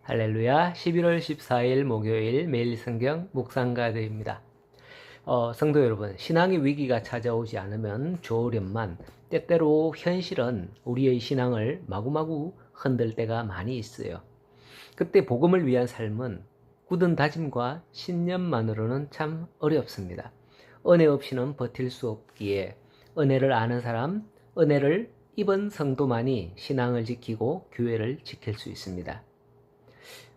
할렐루야. 11월 14일 목요일 매일 성경 묵상가드입니다. 성도 여러분, 신앙의 위기가 찾아오지 않으면 좋으련만 때때로 현실은 우리의 신앙을 마구마구 흔들 때가 많이 있어요. 그때 복음을 위한 삶은 굳은 다짐과 신념만으로는 참 어렵습니다. 은혜 없이는 버틸 수 없기에 은혜를 아는 사람, 은혜를 입은 성도만이 신앙을 지키고 교회를 지킬 수 있습니다.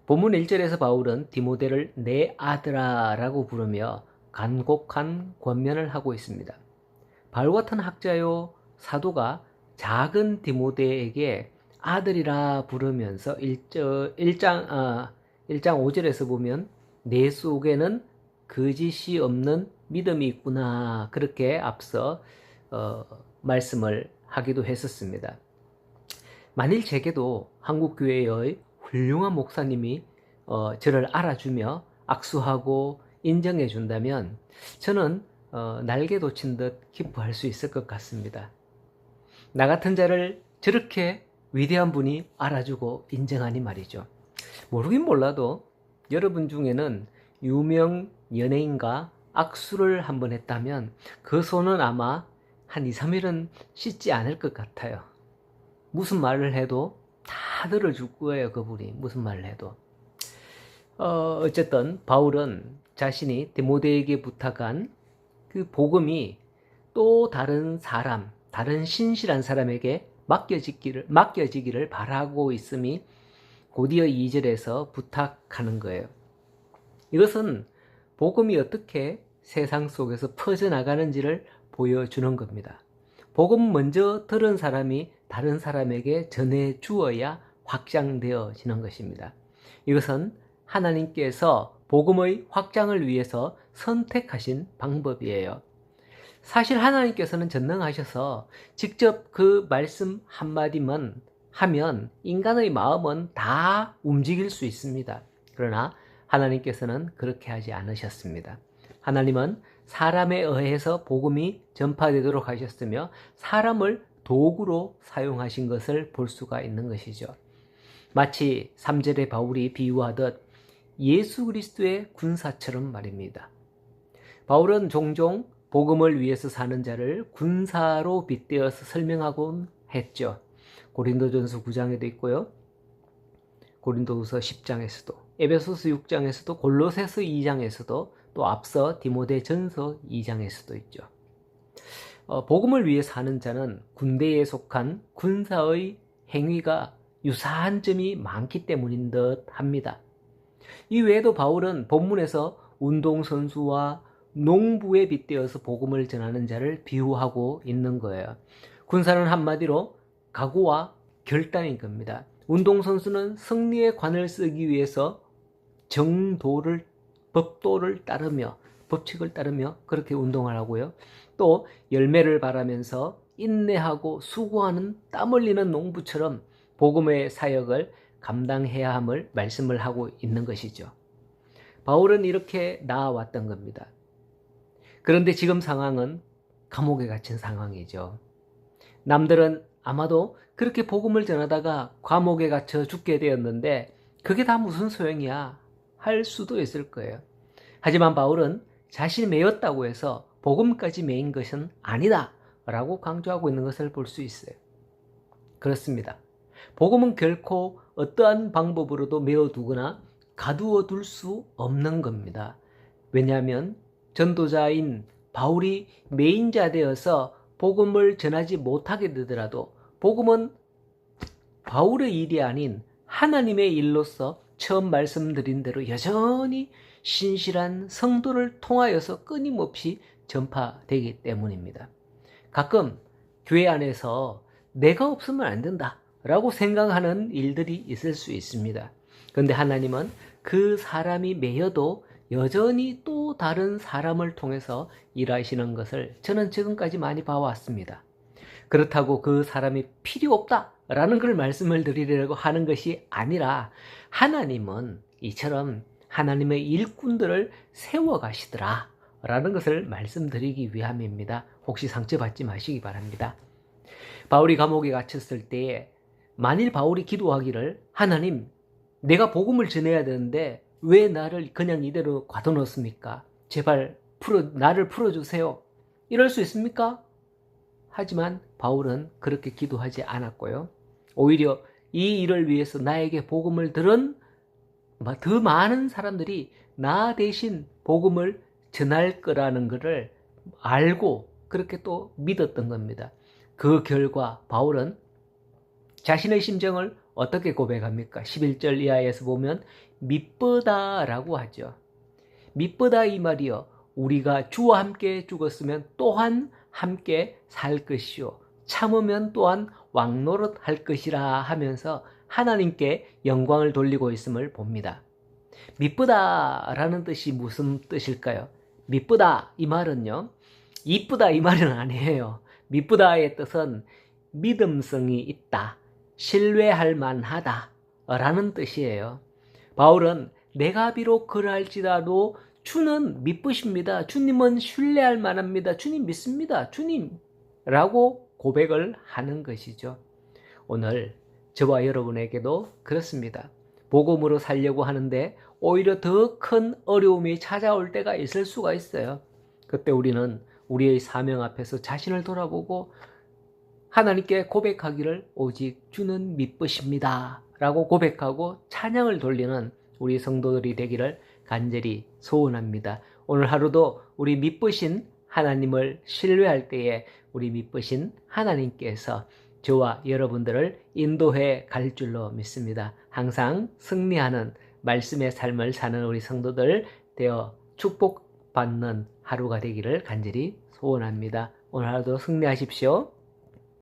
본문 1절에서 바울은 디모데를 내 아들아 라고 부르며 간곡한 권면을 하고 있습니다. 바울 같은 학자요 사도가 작은 디모데에게 아들이라 부르면서 1장 5절에서 보면 내 속에는 거짓이 없는 믿음이 있구나 그렇게 앞서 말씀을 하기도 했었습니다. 만일 제게도 한국교회의 훌륭한 목사님이 저를 알아주며 악수하고 인정해 준다면 저는 날개 돋친 듯 기뻐할 수 있을 것 같습니다. 나 같은 자를 저렇게 위대한 분이 알아주고 인정하니 말이죠. 모르긴 몰라도 여러분 중에는 유명 연예인과 악수를 한번 했다면 그 손은 아마 한 2, 3일은 씻지 않을 것 같아요. 무슨 말을 해도 다 들어줄 거예요. 그분이 무슨 말을 해도. 어쨌든 바울은 자신이 디모데에게 부탁한 그 복음이 또 다른 사람, 다른 신실한 사람에게 맡겨지기를 바라고 있음이 곧이어 2절에서 부탁하는 거예요. 이것은 복음이 어떻게 세상 속에서 퍼져나가는지를 보여주는 겁니다. 복음 먼저 들은 사람이 다른 사람에게 전해 주어야 확장되어지는 것입니다. 이것은 하나님께서 복음의 확장을 위해서 선택하신 방법이에요. 사실 하나님께서는 전능하셔서 직접 그 말씀 한마디만 하면 인간의 마음은 다 움직일 수 있습니다. 그러나 하나님께서는 그렇게 하지 않으셨습니다. 하나님은 사람에 의해서 복음이 전파되도록 하셨으며 사람을 도구로 사용하신 것을 볼 수가 있는 것이죠. 마치 3절에 바울이 비유하듯 예수 그리스도의 군사처럼 말입니다. 바울은 종종 복음을 위해서 사는 자를 군사로 빗대어서 설명하곤 했죠. 고린도전서 9장에도 있고요. 고린도후서 10장에서도, 에베소서 6장에서도, 골로새서 2장에서도, 또 앞서 디모데전서 2장에서도 있죠. 복음을 위해 사는 자는 군대에 속한 군사의 행위가 유사한 점이 많기 때문인 듯 합니다. 이 외에도 바울은 본문에서 운동선수와 농부에 빗대어서 복음을 전하는 자를 비유하고 있는 거예요. 군사는 한마디로 각오와 결단인 겁니다. 운동선수는 승리의 관을 쓰기 위해서 법도를 따르며 법칙을 따르며 그렇게 운동을 하고요. 또 열매를 바라면서 인내하고 수고하는 땀 흘리는 농부처럼 복음의 사역을 감당해야 함을 말씀을 하고 있는 것이죠. 바울은 이렇게 나아왔던 겁니다. 그런데 지금 상황은 감옥에 갇힌 상황이죠. 남들은 아마도 그렇게 복음을 전하다가 감옥에 갇혀 죽게 되었는데 그게 다 무슨 소용이야 할 수도 있을 거예요. 하지만 바울은 자신이 매였다고 해서 복음까지 매인 것은 아니다 라고 강조하고 있는 것을 볼 수 있어요. 그렇습니다. 복음은 결코 어떠한 방법으로도 메어두거나 가두어 둘 수 없는 겁니다. 왜냐하면 전도자인 바울이 매인자 되어서 복음을 전하지 못하게 되더라도 복음은 바울의 일이 아닌 하나님의 일로서 처음 말씀드린 대로 여전히 신실한 성도를 통하여서 끊임없이 전파되기 때문입니다. 가끔 교회 안에서 내가 없으면 안 된다 라고 생각하는 일들이 있을 수 있습니다. 그런데 하나님은 그 사람이 매여도 여전히 또 다른 사람을 통해서 일하시는 것을 저는 지금까지 많이 봐왔습니다. 그렇다고 그 사람이 필요 없다라는 걸 말씀을 드리려고 하는 것이 아니라 하나님은 이처럼 하나님의 일꾼들을 세워가시더라 라는 것을 말씀드리기 위함입니다. 혹시 상처받지 마시기 바랍니다. 바울이 감옥에 갇혔을 때에 만일 바울이 기도하기를 하나님 내가 복음을 전해야 되는데 왜 나를 그냥 이대로 가둬놓습니까? 제발 나를 풀어주세요. 이럴 수 있습니까? 하지만 바울은 그렇게 기도하지 않았고요. 오히려 이 일을 위해서 나에게 복음을 들은 더 많은 사람들이 나 대신 복음을 전할 거라는 것을 알고 그렇게 또 믿었던 겁니다. 그 결과 바울은 자신의 심정을 어떻게 고백합니까? 11절 이하에서 보면 미쁘다라고 하죠. 미쁘다 이 말이요. 우리가 주와 함께 죽었으면 또한 함께 살 것이요. 참으면 또한 왕노릇 할 것이라 하면서 하나님께 영광을 돌리고 있음을 봅니다. 미쁘다라는 뜻이 무슨 뜻일까요? 미쁘다 이 말은요. 이쁘다 이 말은 아니에요. 미쁘다의 뜻은 믿음성이 있다. 신뢰할 만하다 라는 뜻이에요. 바울은 내가 비록 그러할지라도 주는 미쁘십니다. 주님은 신뢰할 만합니다. 주님 믿습니다. 주님 라고 고백을 하는 것이죠. 오늘 저와 여러분에게도 그렇습니다. 복음으로 살려고 하는데 오히려 더 큰 어려움이 찾아올 때가 있을 수가 있어요. 그때 우리는 우리의 사명 앞에서 자신을 돌아보고 하나님께 고백하기를 오직 주는 미쁘십니다 라고 고백하고 찬양을 돌리는 우리 성도들이 되기를 간절히 소원합니다. 오늘 하루도 우리 미쁘신 하나님을 신뢰할 때에 우리 미쁘신 하나님께서 저와 여러분들을 인도해 갈 줄로 믿습니다. 항상 승리하는 말씀의 삶을 사는 우리 성도들 되어 축복받는 하루가 되기를 간절히 소원합니다. 오늘 하루도 승리하십시오.